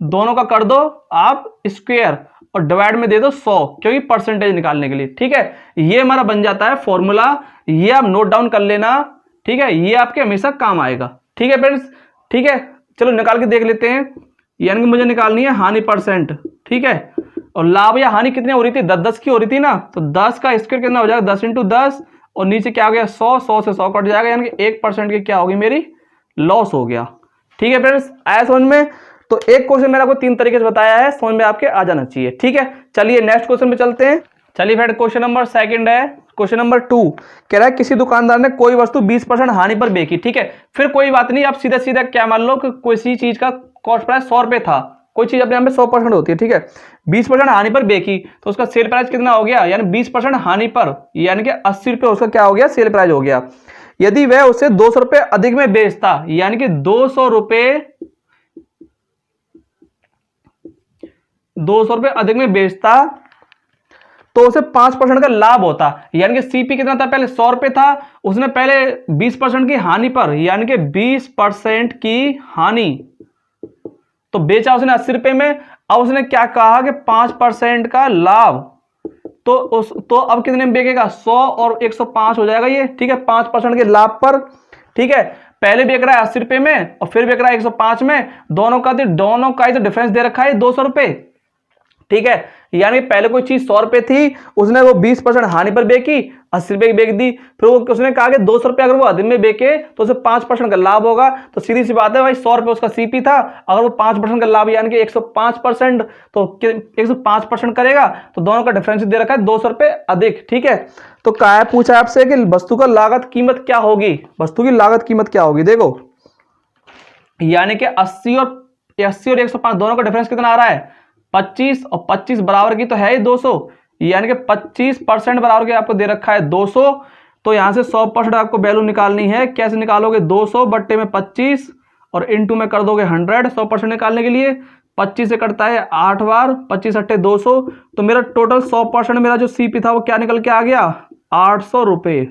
दोनों का कर दो आप स्क्वायर और डिवाइड में दे दो 100, क्योंकि परसेंटेज निकालने के लिए। ठीक है, ये हमारा बन जाता है फॉर्मूला, ये आप नोट डाउन कर लेना। ठीक है, ये आपके हमेशा काम आएगा। ठीक है फ्रेंड्स, ठीक है, चलो निकाल के देख लेते हैं। यानी कि मुझे निकालनी है हानि परसेंट। ठीक है, और लाभ या हानि कितनी हो रही थी, 10 की हो रही थी ना, तो 10 का स्क्वायर कितना हो जाएगा 10 × 10 और नीचे क्या हो गया 100 से 100 कट जाएगा, यानी कि 1% की क्या होगी मेरी लॉस हो गया। ठीक है फ्रेंड्स, आया समझ में। तो एक क्वेश्चन मैंने आपको 3 तरीके से बताया है, समझ में आपके आ जाना चाहिए। ठीक है, चलिए नेक्स्ट क्वेश्चन पे चलते हैं। चलिए फ्रेंड, क्वेश्चन नंबर 2 है। क्वेश्चन नंबर 2 कह रहा है किसी दुकानदार ने कोई वस्तु 20% हानि पर बेची। ठीक है, फिर कोई बात नहीं, आप सीधा सीधा क्या मान लो कि किसी चीज का कॉस्ट प्राइस 100 रुपये था, कोई चीज अपने यहाँ पे 100% होती है। ठीक है, 20% हानि पर बेची तो उसका सेल प्राइस कितना हो गया, यानी 20% हानि पर यानी कि 80 रुपये उसका क्या हो गया सेल प्राइस हो गया। यदि वह उसे 200 रुपये अधिक में बेचता, यानी कि 200 रुपये अधिक में बेचता तो उसे 5% का लाभ होता, यानी कि सीपी कितना था, पहले 100 रुपये था, उसने पहले 20% की हानि पर, यानी कि 20% की हानि तो बेचा उसने 80 रुपये में। अब उसने क्या कहा कि 5% का लाभ, तो अब कितने में बेचेगा 100 और 105 हो जाएगा ये। ठीक है, 5% के लाभ पर। ठीक है, पहले बेच रहा है 80 रुपये में और फिर बेच रहा है 105 में, दोनों का ही तो डिफरेंस दे रखा है 200 रुपये। ठीक है, यानी पहले कोई चीज 100 रुपए थी, उसने वो 20% हानि पर बेची, 80 रुपए की बेच दी, फिर वो उसने कहा कि 200 रुपए अगर वो अधिक में बेचे तो उसे 5% का लाभ होगा। तो सीधी सी बात है भाई, 100 रुपए उसका सीपी था, अगर वो 5% का लाभ यानी कि 105%, तो 105% करेगा, तो दोनों का डिफरेंस दे रखा है 200 रुपए अधिक। ठीक है, तो क्या पूछा है आपसे कि वस्तु का लागत कीमत क्या होगी, वस्तु की लागत कीमत क्या होगी। देखो यानी कि 80 और 105 दोनों का डिफरेंस कितना आ रहा है, 25, और 25 बराबर की तो है ही 200, यानी कि 25% बराबर के आपको दे रखा है 200। तो यहां से 100% आपको वैल्यू निकालनी है। कैसे निकालोगे, 200 बट्टे में 25 और इनटू में कर दोगे 100। 100% निकालने के लिए 25 से कटता है 8 बार, 25 अट्ठे 200, तो मेरा टोटल 100% मेरा जो सीपी था वो क्या निकल के आ गया, 800 रुपये।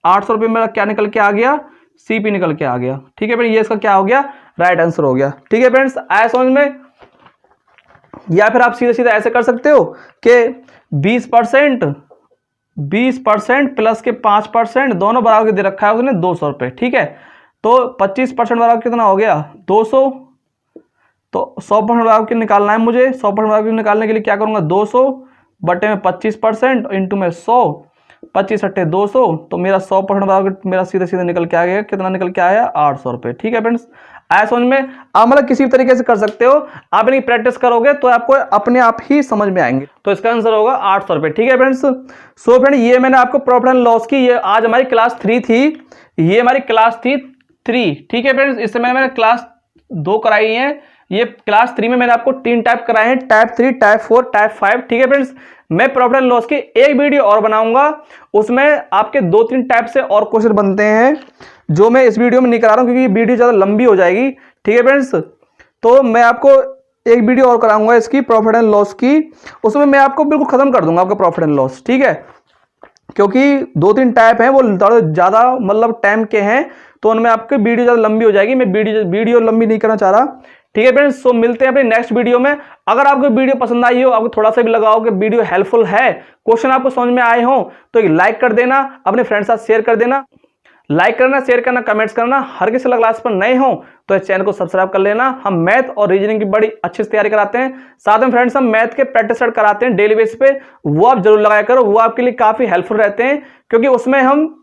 800 रुपये मेरा क्या निकल के आ गया, सीपी निकल के आ गया। ठीक है फ्रेंड, ये इसका क्या हो गया, राइट आंसर हो गया। ठीक है फ्रेंड्स, आया समझ में। या फिर आप सीधे सीधे ऐसे कर सकते हो कि 20% प्लस के 5% दोनों बराबर के दे रखा है उसने 200 रुपये। ठीक है, तो 25% बराबर कितना हो गया, 200। तो 100% बराबर के निकालना है मुझे। 100% बराबर के निकालने के लिए क्या करूंगा, 200 बटे में 25% इंटू में 100, 25 अट्ठे 200, तो मेरा 100% बराबर मेरा सीधे सीधे निकल के आ गया, कितना निकल के आया, 800 रुपये। ठीक है फ्रेंड्स, आया समझ में। आप मतलब किसी भी तरीके से कर सकते हो, आप इनकी प्रैक्टिस करोगे तो आपको अपने आप ही समझ में आएंगे। तो इसका आंसर होगा 800 रुपये। ठीक है फ्रेंड्स, सो फ्रेंड ये मैंने आपको प्रॉफिट एंड लॉस की, ये आज हमारी क्लास 3 थी, ये हमारी क्लास थी 3। ठीक है फ्रेंड्स, इससे मैंने क्लास 2 कराई है, ये क्लास 3 में मैंने आपको 3 टाइप कराए हैं, टाइप 3, टाइप 4, टाइप 5। ठीक है फ्रेंड्स, मैं प्रॉफिट एंड लॉस की एक वीडियो और बनाऊंगा, उसमें आपके 2-3 टाइप से और क्वेश्चन बनते हैं जो मैं इस वीडियो में नहीं करा रहा हूं क्योंकि ये वीडियो ज्यादा लंबी हो जाएगी। ठीक है फ्रेंड्स, तो मैं आपको एक वीडियो और कराऊंगा इसकी प्रॉफिट एंड लॉस की, उसमें मैं आपको बिल्कुल खत्म कर दूंगा आपका प्रॉफिट एंड लॉस। ठीक है, क्योंकि 2-3 टाइप हैं वो ज्यादा मतलब टाइम के हैं, तो उनमें आपकी वीडियो ज्यादा लंबी हो जाएगी, मैं वीडियो लंबी नहीं करना चाह रहा। ठीक है फ्रेंड्स, सो मिलते हैं अपने नेक्स्ट वीडियो में। अगर आपको वीडियो पसंद आई हो, आपको थोड़ा सा भी लगा हो कि वीडियो हेल्पफुल है, क्वेश्चन आपको समझ में आए हो, तो एक लाइक कर देना, अपने फ्रेंड्स के साथ शेयर कर देना। लाइक करना, शेयर करना, कमेंट्स करना। हर किसी क्लास पर नए हो तो इस चैनल को सब्सक्राइब कर लेना। हम मैथ और रीजनिंग की बड़ी अच्छी से तैयारी कराते हैं, साथ में फ्रेंड्स हम मैथ के प्रैक्टिस सेट कराते हैं डेली बेस पे, वो आप जरूर लगाया करो, वो आपके लिए काफी हेल्पफुल रहते हैं, क्योंकि उसमें हम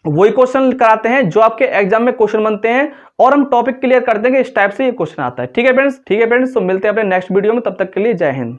वही क्वेश्चन कराते हैं जो आपके एग्जाम में क्वेश्चन बनते हैं, और हम टॉपिक क्लियर करते हैं कि इस टाइप से ये क्वेश्चन आता है। ठीक है फ्रेंड्स, तो मिलते हैं अपने नेक्स्ट वीडियो में, तब तक के लिए जय हिंद।